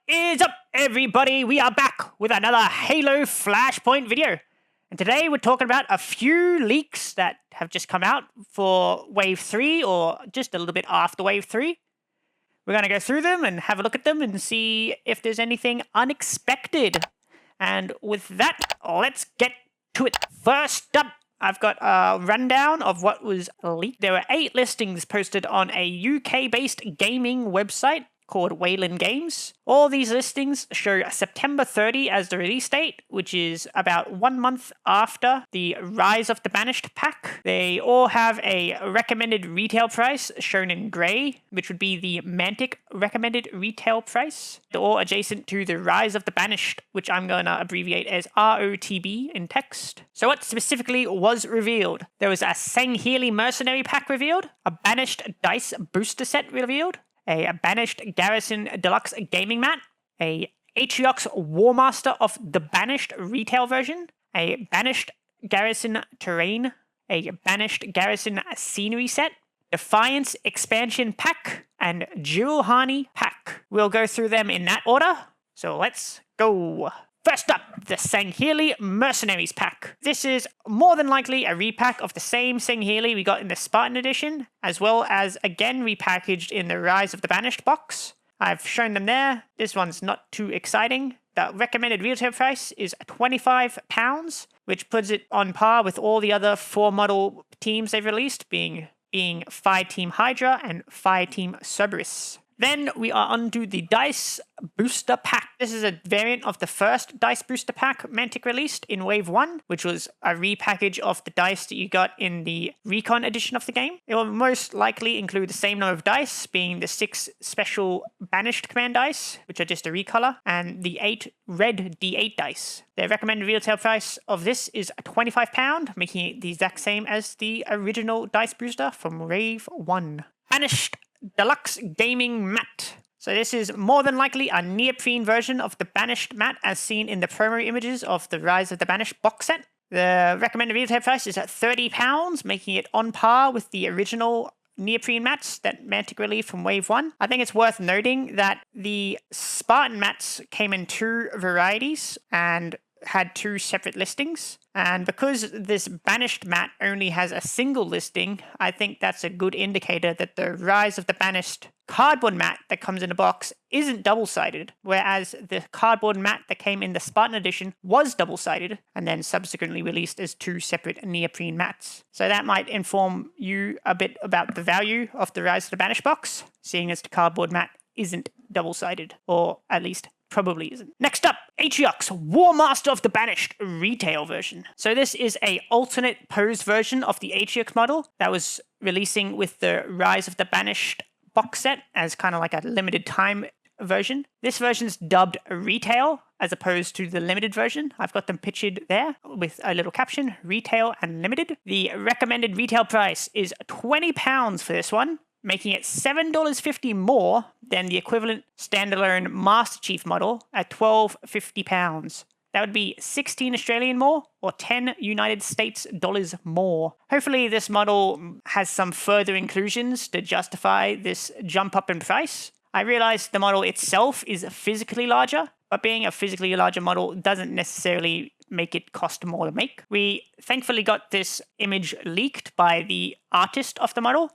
is up, everybody? We are back with another Halo Flashpoint video. And today we're talking about a few leaks that have just come out for Wave 3 or just a little bit after Wave 3. We're going to go through them and have a look at them and see if there's anything unexpected. And with that, let's get to it. First up, I've got a rundown of what was leaked. There were 8 listings posted on a UK-based gaming website called Wayland Games. All these listings show September 30 as the release date, which is about 1 month after the Rise of the Banished pack. They all have a recommended retail price shown in grey, which would be the Mantic recommended retail price. They're all adjacent to the Rise of the Banished, which I'm going to abbreviate as ROTB in text. So what specifically was revealed? There was a Sangheili Mercenary pack revealed, a Banished Dice booster set revealed, a Banished Garrison Deluxe Gaming Mat, a Atriox War Master of the Banished retail version, a Banished Garrison Terrain, a Banished Garrison Scenery Set, Defiance Expansion Pack, and Juhani Pack. We'll go through them in that order, so let's go. First up, the Sangheili Mercenaries pack. This is more than likely a repack of the same Sangheili we got in the Spartan edition, as well as again repackaged in the Rise of the Banished box. I've shown them there. This one's not too exciting. The recommended retail price is £25, which puts it on par with all the other 4-model teams they've released, being Fireteam Hydra and Fireteam Cerberus. Then we are onto the Dice Booster Pack. This is a variant of the first Dice Booster Pack Mantic released in Wave 1, which was a repackage of the dice that you got in the Recon edition of the game. It will most likely include the same number of dice, being the 6 special Banished command dice, which are just a recolor, and the 8 red D8 dice. The recommended retail price of this is £25, making it the exact same as the original Dice Booster from Wave 1. Banished Deluxe Gaming Mat. So this is more than likely a neoprene version of the Banished mat as seen in the promo images of the Rise of the Banished box set. The recommended retail price is at £30, making it on par with the original neoprene mats that Mantic released from Wave 1. I think it's worth noting that the Spartan mats came in 2 varieties and had 2 separate listings. And because this Banished mat only has a single listing, I think that's a good indicator that the Rise of the Banished cardboard mat that comes in the box isn't double-sided, whereas the cardboard mat that came in the Spartan edition was double-sided and then subsequently released as 2 separate neoprene mats. So that might inform you a bit about the value of the Rise of the Banished box, seeing as the cardboard mat isn't double-sided, or at least probably isn't. Next up, Atriox War Master of the Banished retail version. So this is a alternate pose version of the Atriox model that was releasing with the Rise of the Banished box set as kind of like a limited time version. This version's dubbed retail as opposed to the limited version. I've got them pictured there with a little caption, retail and limited. The recommended retail price is £20 for this one, making it $7.50 more than the equivalent standalone Master Chief model at £12.50. That would be 16 Australian more, or 10 United States dollars more. Hopefully this model has some further inclusions to justify this jump up in price. I realize the model itself is physically larger, but being a physically larger model doesn't necessarily make it cost more to make. We thankfully got this image leaked by the artist of the model,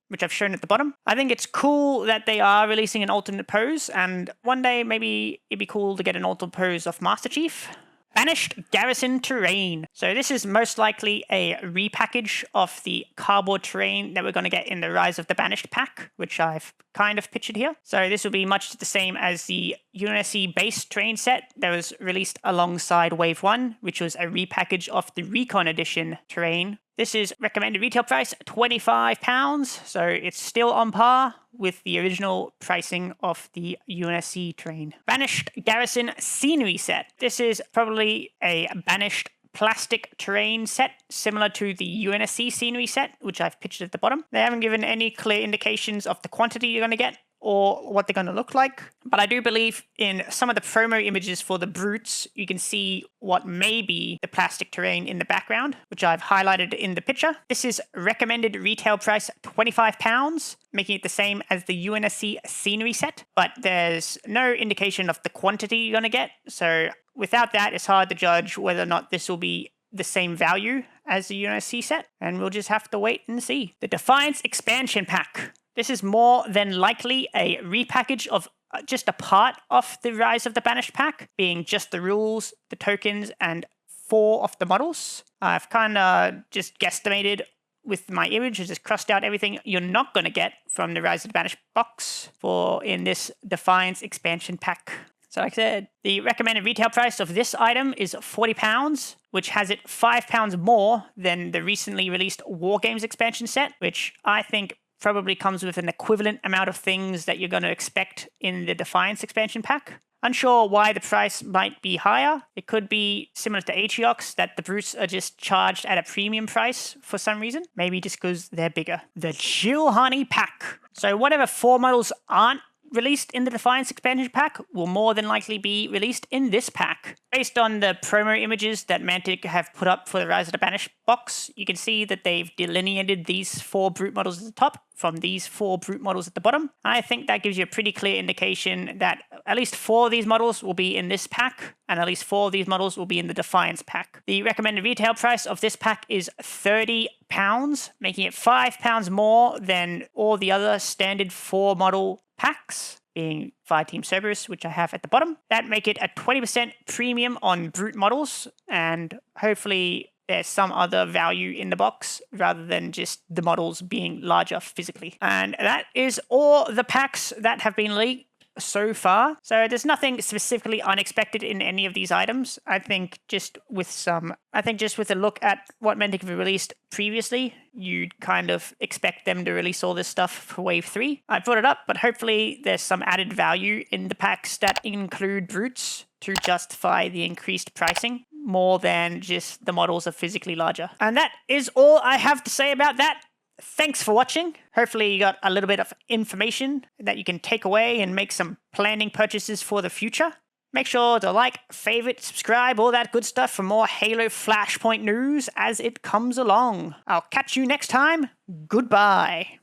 which I've shown at the bottom. I think it's cool that they are releasing an alternate pose, and one day maybe it'd be cool to get an alternate pose of Master Chief. Banished Garrison Terrain. So this is most likely a repackage of the cardboard terrain that we're going to get in the Rise of the Banished pack, which I've kind of pictured here. So this will be much the same as the UNSC base terrain set that was released alongside Wave 1, which was a repackage of the Recon Edition terrain. This is recommended retail price £25, so it's still on par with the original pricing of the UNSC terrain. Banished Garrison Scenery Set. This is probably a Banished plastic terrain set similar to the UNSC scenery set, which I've pictured at the bottom. They haven't given any clear indications of the quantity you're going to get or what they're going to look like. But I do believe in some of the promo images for the brutes, you can see what may be the plastic terrain in the background, which I've highlighted in the picture. This is recommended retail price £25, making it the same as the UNSC scenery set, but there's no indication of the quantity you're going to get. So without that, it's hard to judge whether or not this will be the same value as the UNSC set, and we'll just have to wait and see. The Defiance expansion pack. This is more than likely a repackage of just a part of the Rise of the Banished pack, being just the rules, the tokens, and 4 of the models. I've kind of just guesstimated with my image, I just crossed out everything you're not going to get from the Rise of the Banished box in this Defiance expansion pack. So like I said, the recommended retail price of this item is £40, which has it £5 more than the recently released War Games expansion set, which I think probably comes with an equivalent amount of things that you're going to expect in the Defiance expansion pack. Unsure why the price might be higher. It could be similar to Atriox, that the brutes are just charged at a premium price for some reason. Maybe just because they're bigger. The Chill Honey pack. So whatever 4 models aren't released in the Defiance expansion pack will more than likely be released in this pack. Based on the promo images that Mantic have put up for the Rise of the Banished box, you can see that they've delineated these 4 brute models at the top from these 4 brute models at the bottom. I think that gives you a pretty clear indication that at least 4 of these models will be in this pack, and at least 4 of these models will be in the Defiance pack. The recommended retail price of this pack is £30, making it £5 more than all the other standard 4 model packs, being Fireteam Cerberus, which I have at the bottom. That make it a 20% premium on brute models, and hopefully there's some other value in the box rather than just the models being larger physically. And that is all the packs that have been leaked so far. So there's nothing specifically unexpected in any of these items. I think just with a look at what Mantic have released previously, you'd kind of expect them to release all this stuff for Wave 3. I brought it up, but hopefully there's some added value in the packs that include brutes to justify the increased pricing more than just the models are physically larger. And that is all I have to say about that. Thanks for watching. Hopefully you got a little bit of information that you can take away and make some planning purchases for the future. Make sure to like, favorite, subscribe, all that good stuff for more Halo Flashpoint news as it comes along. I'll catch you next time. Goodbye.